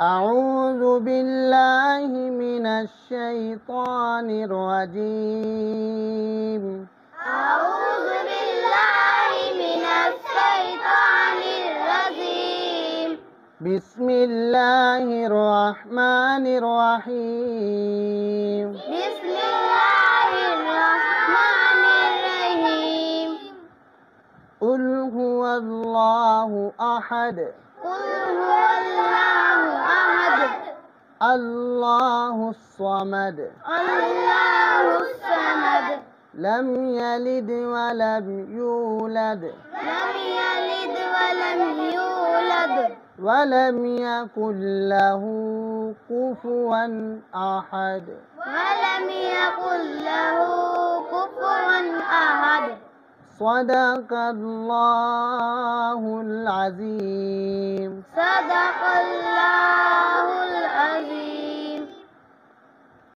أعوذ بالله من الشيطان الرجيم. أعوذ بالله من الشيطان الرجيم. بسم الله الرحمن الرحيم. بسم الله الرحمن الرحيم. قل هو الله أحد. قل هو الله أحد. الله الصمد. الله الصمد. لم يلد ولم يولد. لم يلد ولم يولد. ولم يكن له كفوا أحد. ولم يكن له كفوا أحد. صدق الله العظيم. صدق الله